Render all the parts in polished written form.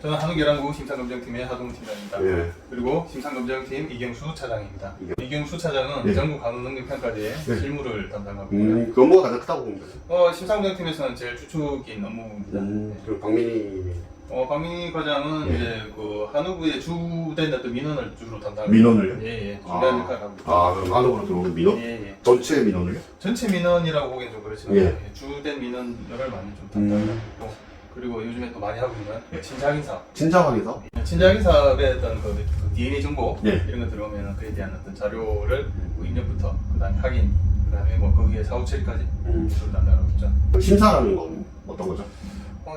저는 한국계란국 심사검정팀의 하동훈 팀장입니다. 예. 그리고 심사검정팀 이경수 차장입니다. 이경수 차장은 예. 전국 간호능력평가대의 예. 실무를 담당하고 있고요. 그 업무가 가장 크다고 보면 되죠. 심사검정팀에서는 제일 주축인 업무입니다. 그리고 박민희 박민희 과장은 예. 이제 그 한우부의 주된 어떤 민원을 주로 담당하고 민원을요? 예예. 중요한 역할을 하고 있습니다. 아, 그럼 한국으로 들어오는 민원? 예예. 전체 민원을요? 전체 민원이라고 보기엔 좀 그렇지만 예. 예, 주된 민원을 많이 좀 담당하고 있고 그리고 요즘에 또 많이 하고 있는 친자확인 사업. 친자확인서? 친자확인 사업의 어떤 그 DNA 정보 예. 이런 거 들어오면 그에 대한 어떤 자료를 뭐 입력부터 그다음에 확인 그다음에 뭐 거기에 사후 처리까지 주로 담당하고 있죠. 심사라는 건 어떤 거죠?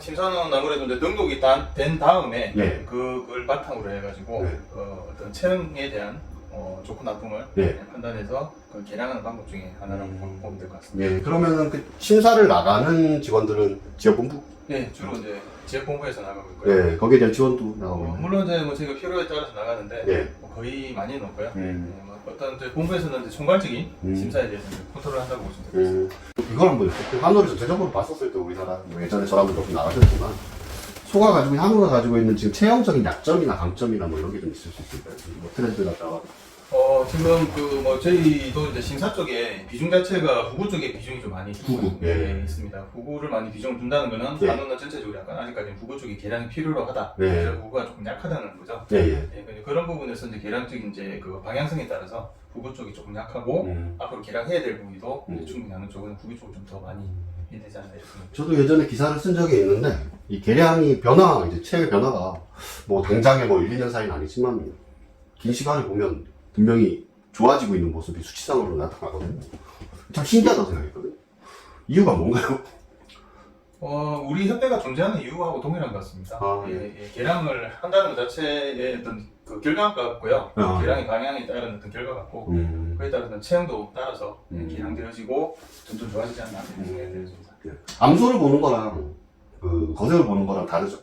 심사는 아무래도 이제 등록이 된 다음에 예. 그걸 바탕으로 해가지고 네. 어떤 체형에 대한 좋고 나쁨을 예. 판단해서 그 계량하는 방법 중에 하나라고 보면 될 것 같습니다. 예. 그러면은 그 심사를 나가는 직원들은 지역본부? 예, 주로 이제 지역본부에서 나가고 있고요. 예. 거기에 대한 지원도 나가고 있나요? 물론 이제 뭐 저희가 필요에 따라서 나가는데 예. 뭐 거의 많이는 없고요. 예, 음. 뭐 어떤 이제 본부에서는 이제 총괄적인 심사에 대해서 이제 컨트롤 한다고 보시면 되겠습니다. 이걸 한번 한우를 전체적으로 봤었을 때 우리나라 뭐 예전에 저랑도 조금 나가셨지만 한우가 가지고 있는 지금 체형적인 약점이나 강점이나 뭐 이런 게 좀 있을 수 있을까요? 뭐 트렌드가 나와. 지금 그 뭐 저희도 이제 심사 쪽에 비중 자체가 후구 쪽에 비중이 좀 많이 후구, 예. 있습니다. 후구를 많이 비중을 둔다는 거는 예. 한우는 전체적으로 약간 아직까지는 후구 쪽이 계량이 필요로 하다. 예. 그래서 후구가 조금 약하다는 거죠. 예, 예. 예, 근데 그런 부분에서 이제 계량적인 이제 그 방향성에 따라서 후구 쪽이 조금 약하고 앞으로 계량해야 될 부위도 이제 충분히 하는 쪽은 후구 쪽을 좀 더 많이 해야 되지 않나 이렇게 생각합니다. 저도 예전에 기사를 쓴 적이 있는데 이 계량이 이제 체의 변화가 뭐 당장에 뭐 1, 2년 사이는 아니지만 긴 시간을 보면 분명히 좋아지고 있는 모습이 수치상으로 나타나거든요. 참 신기하다고 생각했거든요. 이유가 뭔가요? 우리 협회가 존재하는 이유하고 동일한 것 같습니다. 아, 예, 계량을 한다는 것 자체의 어떤 그 결과 같고요. 아. 계량의 방향에 따른 어떤 결과 같고 그에 따른 체형도 따라서 계량되어지고 점점 좋아지지 않나 이런 생각이 들었습니다. 암소를 보는 거랑 그 거색을 보는 거랑 다르죠?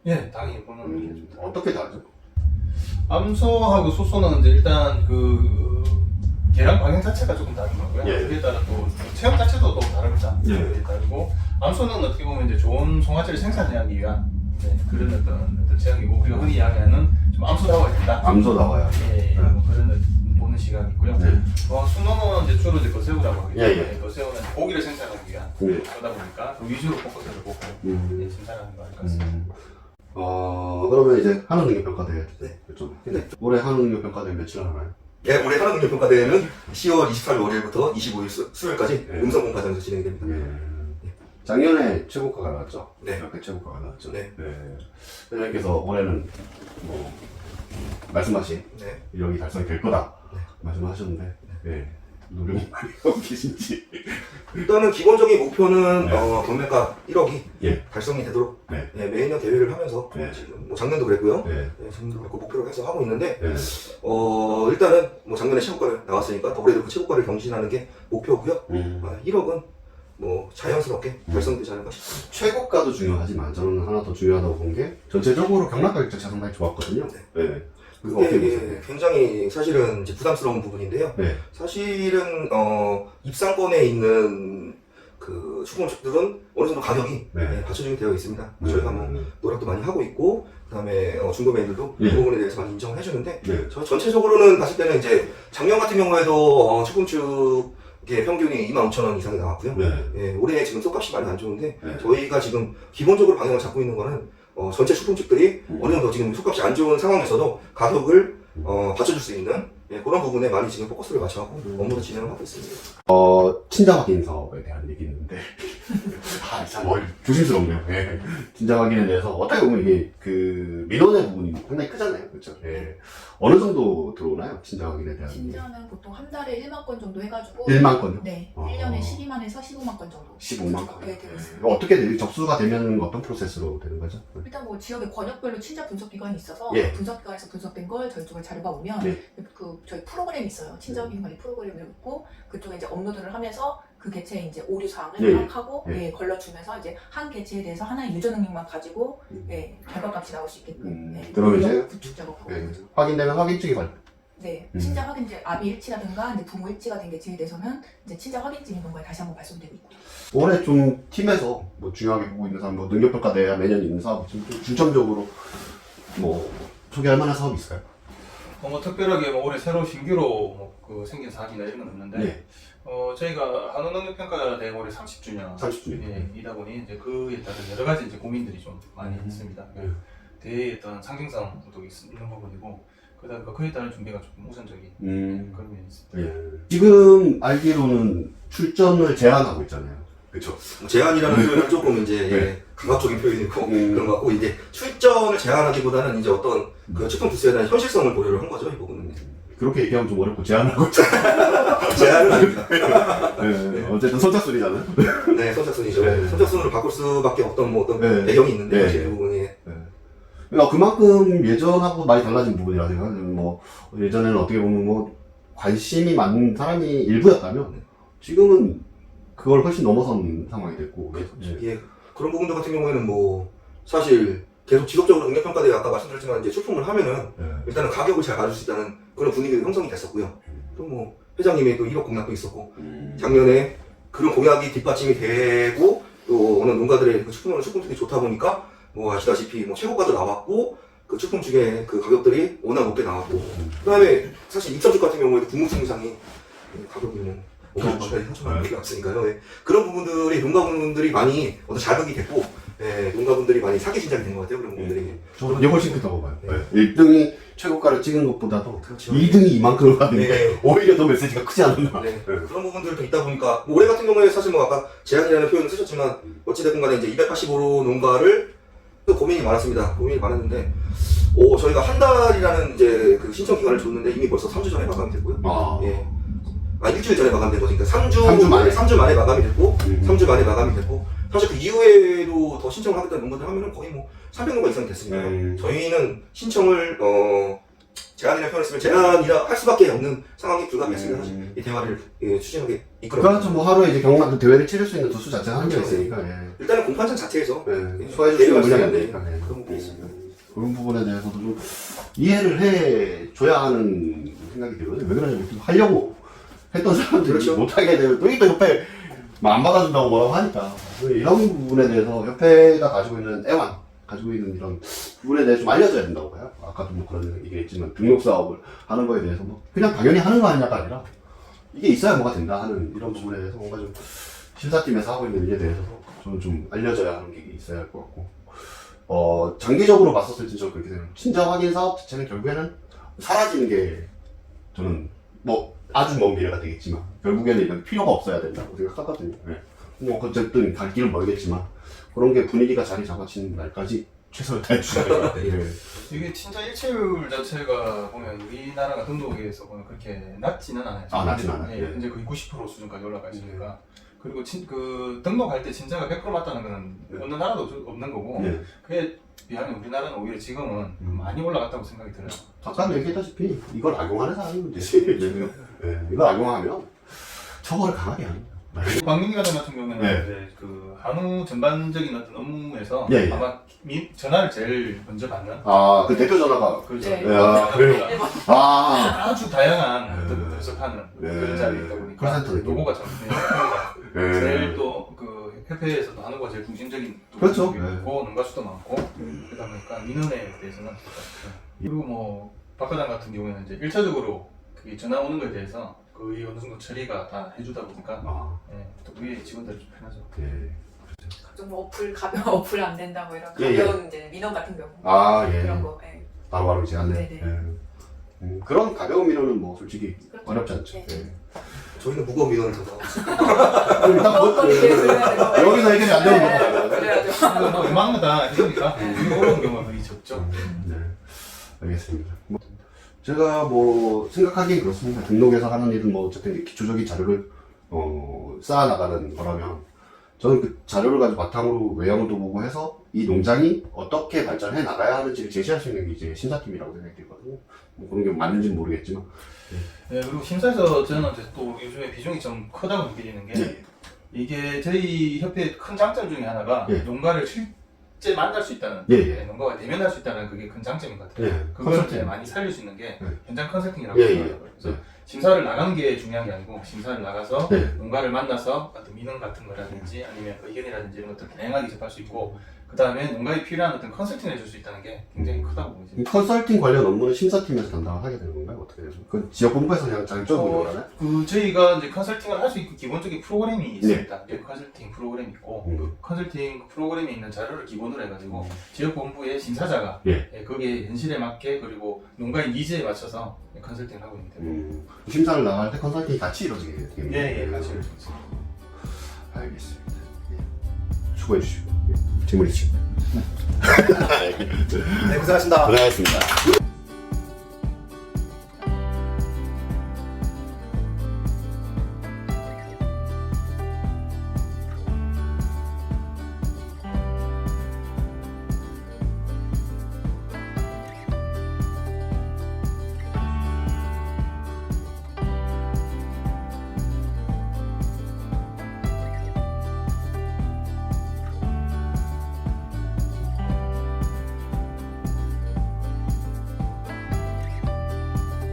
예, 당연히 보는 의견입니다. 어떻게 다르죠? 암소하고 소소는 이제 일단 그 계량 방향 자체가 조금 다른 거고요. 예. 그에 따라 또 체형 자체도 또 다릅니다. 예. 그에 따르고 암소는 어떻게 보면 이제 좋은 송아지를 생산하기 위한 그런 어떤 체형이고 우리가 흔히 이야기하는 좀 암소다워야 된다. 암소 나와요. 예, 뭐 그런 보는 시각이 있고요. 네. 순놈은 이제 주로 이제 거새우라고 하기 예, 때문에 거새우는 고기를 생산하기 위한 예. 거다 보니까 그 위주로 포커스를 보고 생산하는 거 아닐까 싶습니다. 그러면 이제 한국능력평가대회 네. 올해 한국능력평가대회 며칠 하나요? 네, 올해 한국능력평가대회는 10월 24일 월요일부터 25일 수요일까지 네. 음성공 과정에서 진행이 됩니다. 작년에 최고가가 나왔죠? 네. 이렇게 최고가가 나왔죠? 네. 회장님께서 올해는 뭐 말씀하신 네. 이력이 달성이 될 거다 네. 말씀하셨는데 노력이 많이 하고 계신지. 일단은 기본적인 목표는 네. 경매가 1억이 예. 달성이 되도록 네. 매년 대회를 하면서 네. 지금 뭐 작년도 그랬고요. 네. 작년도 그랬고 목표로 해서 하고 있는데 네. 일단은 뭐 작년에 최고가를 나왔으니까 올해도 그 최고가를 경신하는 게 목표고요. 1억은 뭐 자연스럽게 달성되지 않을까 싶습니다. 최고가도 중요하지만 저는 하나 더 중요하다고 본 게 전체적으로 경락가격 자체가 상당히 좋았거든요. 네. 그거 어떻게 보세요? 굉장히 사실은 이제 부담스러운 부분인데요. 네. 사실은 입상권에 있는 그 출품식들은 어느 정도 가격이 네. 받쳐주게 되어 있습니다. 저희가 뭐 노력도 많이 하고 있고 그다음에 중도매인들도 네. 그 부분에 대해서 많이 인정을 해주는데 네. 저 전체적으로는 봤을 때는 이제 작년 같은 경우에도 출품축의 평균이 25,000원 이상이 나왔고요. 네. 올해 지금 쏙값이 많이 안 좋은데 네. 저희가 지금 기본적으로 방향을 잡고 있는 거는 전체 출품축들이 어느 정도 지금 쏙값이 안 좋은 상황에서도 가격을 받쳐줄 수 있는 그런 부분에 많이 지금 포커스를 맞춰서 업무를 진행을 하고 있습니다. 친자 확인 사업에 대한 얘기 있는데 참 조심스럽네요. 예. 친자 확인에 대해서 어떻게 보면 이게 그 민원의 부분이 상당히 크잖아요, 그렇죠? 예. 어느 정도 들어오나요, 친자 확인에 대한? 진짜는 보통 한 달에 1만 건 정도 해가지고 1만 건요? 네, 1년에 12만에서 15만 건 정도 15만 건. 네, 되고 있습니다. 어떻게 접수가 되면 어떤 프로세스로 되는 거죠? 일단 뭐 지역의 권역별로 친자 분석기관이 있어서 예. 분석기관에서 분석된 걸 저희 쪽에 자료가 오면 네. 그 저희 프로그램이 있어요. 친자 확인 관리 프로그램이 있고 그쪽에 이제 업로드를 하면서 그 개체의 이제 오류 사항을 예. 파악하고 예. 걸러주면서 이제 한 개체에 대해서 하나의 유저 능력만 가지고 결과값이 나올 수 있게끔 그러면 이제 구축 작업하고 확인되면 확인증이 네, 친자 확인제 아비 일치라든가 이제 부모 일치가 된 게 제외돼서는 이제 친자 확인증이 농가에 다시 한번 발송되고 있고요. 올해 좀 팀에서 뭐 중요하게 보고 있는 사람, 뭐 능력평가 대회 매년 있는 사업 좀 중점적으로 뭐 소개할 만한 사업이 있을까요? 뭐 특별하게 뭐 올해 새로 신규로 그 생긴 사업이나 이런 건 없는데 네. 저희가 한우능력평가 대회 올해 30주년 30주년. 예, 이다 보니 이제 그에 따른 여러 가지 이제 고민들이 좀 많이 있습니다. 대회에 어떤 상징성도 있는 부분이고 그다음에 그에 따른 준비가 조금 우선적인 그런 면이 있습니다. 예. 지금 알기로는 출전을 제한하고 있잖아요. 그렇죠. 제한이라는 표현은 조금 이제 네. 예, 강압적인 표현이고 그런 것 같고 이제 출전을 제한하기보다는 이제 어떤 그 축구 부스에 대한 현실성을 고려를 한 거죠 이 부분은. 그렇게 얘기하면 좀 어렵고 제한하고 있잖아요. 제한은 아닙니다. 네. 어쨌든 선착순이잖아요. 네, 선착순이죠. 네. 선착순으로 바꿀 수밖에 없던 뭐 어떤 네. 배경이 있는데 네. 사실 이 부분이 그러니까 그만큼 예전하고 많이 달라진 부분이라 생각해요. 뭐 예전에는 어떻게 보면 뭐 관심이 많은 사람이 일부였다면 지금은 그걸 훨씬 넘어선 상황이 됐고. 예. 예, 그런 부분들 같은 경우에는 뭐 사실 계속 지속적으로 능력평가대회 아까 말씀드렸지만 이제 출품을 하면은 예. 일단은 가격을 잘 맞을 수 있다는 그런 분위기가 형성이 됐었고요. 또 뭐 회장님의 또 1억 공약도 있었고 작년에 그런 공약이 뒷받침이 되고 또 어느 농가들의 그 출품들이 좋다 보니까 뭐 아시다시피 뭐 최고가도 나왔고 그 출품 중에 그 가격들이 워낙 높게 나왔고 그다음에 사실 입점축 같은 경우에도 국무총상이 가격이 뭐 5만 원까지 3천 원까지 나왔으니까요. 예. 그런 부분들이 농가분들이 많이 자극이 됐고 예, 농가분들이 많이 사기 신작이 된 것 같아요. 그런 부분들이. 저는 이게 훨씬 크다고 봐요. 네. 1등이 최고가를 찍은 것보다도 그렇죠. 2등이 이만큼을 받는데 네. 오히려 더 메시지가 크지 않았나. 네. 그런 부분들도 있다 보니까 뭐 올해 같은 경우에 사실 뭐 아까 제한이라는 표현을 쓰셨지만 어찌됐든 간에 이제 285로 농가를 또 고민이 많았습니다. 고민이 많았는데 저희가 한 달이라는 이제 그 신청 기간을 줬는데 이미 벌써 3주 전에 마감이 됐고요. 아. 예. 일주일 전에 마감된 거니까 3주 만에. 3주 만에 마감이 됐고 3주 만에 마감이 됐고 사실 그 이후에도 더 신청을 하겠다는 농가들 하면은 거의 뭐 300농가 이상이 됐으니까요. 저희는 신청을 제한이라는 표현을 쓰면 제한이라 할 수밖에 없는 상황이 불가피했습니다. 사실 이 대화를 추진하게 이끌어. 그렇죠. 뭐 하루에 이제 경남 대회를 치를 수 있는 도수 자체가 한계가 그렇죠. 있으니까. 예. 일단은 공판장 자체에서 예. 소화해 줄 수 있는 물량이 안 되니까. 예. 그런 부분이 있습니다. 그런 부분에 대해서도 좀 이해를 해 줘야 하는 생각이 들거든요. 왜 그러냐면 좀 하려고 했던 사람들이 그렇죠. 못하게 되면 또 협회 안 받아준다고 뭐라고 하니까 이런 부분에 대해서 협회가 가지고 있는 애완 가지고 있는 이런 부분에 대해서 좀 알려줘야 된다고 봐요. 아까도 뭐 그런 얘기했지만 등록 사업을 하는 거에 대해서 뭐 그냥 당연히 하는 거 아니냐가 아니라 이게 있어야 뭐가 된다 하는 이런 부분에 대해서 뭔가 좀 심사팀에서 하고 있는 일에 대해서 저는 좀 알려져야 하는 게 있어야 할 것 같고 장기적으로 봤었을 때 저는 그렇게 생각해요. 친자 확인 사업 자체는 결국에는 사라지는 게 저는 뭐 아주 먼 미래가 되겠지만 결국에는 이건 필요가 없어야 된다고 생각하거든요. 네. 뭐 어쨌든 갈 길은 멀겠지만 그런 게 분위기가 자리 잡아지는 날까지 최선을 다해주셔야 돼요. 네. 이게 친자 일치율 자체가 보면 우리나라가 등록에서 보면 그렇게 낮지는 않아요. 낮지는 않아요. 예, 이제 거의 90% 수준까지 올라가 있으니까. 그리고 그 등록할 때 친자가 100% 맞다는 거는 어느 나라도 없는 거고 네. 그에 비하면 우리나라는 오히려 지금은 많이 올라갔다고 생각이 들어요. 아까 얘기했다시피 이걸 악용하는 사람이 문제지. 네. 이걸 악용하면 처벌을 강하게 하는 거예요. 광민기관 같은 경우에는 네. 이제 그 한우 전반적인 어떤 업무에서 예, 예. 아마 전화를 제일 먼저 받는 그 대표 전화가 그렇죠. 네. 야, 그래요? 아주 다양한 네. 어떤 접하는 네. 그런 자리이다 보니까 콜센터 느낌. 노고가 참 네. 제일 또 그 협회에서도 한우가 제일 중심적인 또 그렇죠. 그쪽이고 농가 수도 많고 그러다 보니까 민원에 대해서는 그리고 뭐 박과장 같은 경우에는 이제 1차적으로 그 전화 오는 거에 대해서 거의 어느 정도 처리가 다 해주다 보니까 또 위에 직원들이 좀 편하죠. 예. 각종 뭐 가벼운 어플 안 된다 뭐 이런 예, 예. 가벼운 이제 민원 같은 경우 예. 그런 거. 예. 바로바로 이제 안내. 네네. 그런 가벼운 민원은 뭐 솔직히 그렇죠. 어렵지 않죠. 네. 예. 저희는 무거운 민원을 더 나왔습니다. 일단 여기서 해결이 안 되는 네. 거예요. 그래야죠. 뭐 웬만한 거다 해주니까 어려운 경우가 거의 적죠. 네, 알겠습니다. 제가 뭐 생각하기엔 그렇습니다. 등록에서 하는 일은 뭐 어쨌든 기초적인 자료를 쌓아나가는 거라면 저는 그 자료를 가지고 바탕으로 외형도 보고 해서 이 농장이 어떻게 발전해 나가야 하는지를 제시할 수 있는 게 이제 심사팀이라고 생각이 들거든요. 뭐 그런 게 맞는지는 모르겠지만. 네, 그리고 심사에서 저는 이제 또 요즘에 비중이 좀 크다고 느끼는 게 네. 이게 저희 협회의 큰 장점 중에 하나가 네. 농가를 실제 만날 수 있다는 예, 예. 농가와 대면할 수 있다는 그게 큰 장점인 것 같아요. 예. 그걸 컨설팅. 이제 많이 살릴 수 있는 게 예. 현장 컨설팅이라고 예, 예. 하더라고요. 그래서 예. 심사를 나가는 게 중요한 게 아니고 심사를 나가서 예. 농가를 만나서 어떤 민원 같은 거라든지 아니면 의견이라든지 이런 것들을 다양하게 접할 수 있고 그 다음에 농가에 필요한 어떤 컨설팅을 해줄 수 있다는 게 굉장히 크다고 보이죠. 이 컨설팅 관련 업무는 심사팀에서 담당을 하게 되는 건가요? 어떻게 되죠? 그 지역본부에서 그냥 장점으로 하나요? 그 저희가 이제 컨설팅을 할 수 있고 기본적인 프로그램이 있습니다. 이제 컨설팅 프로그램이 있고 그 컨설팅 프로그램에 있는 자료를 기본으로 해가지고 지역 본부의 심사자가 예. 거기에 현실에 맞게 그리고 농가의 니즈에 맞춰서 컨설팅을 하고 있는데 심사를 나갈 때 컨설팅이 같이 이루어지게 되겠네요. 예, 같이 이루어지죠. 알겠습니다. 예. 수고해 주시고. 예. 질문 있으시죠? 네, 고생하셨습니다. 고생하셨습니다.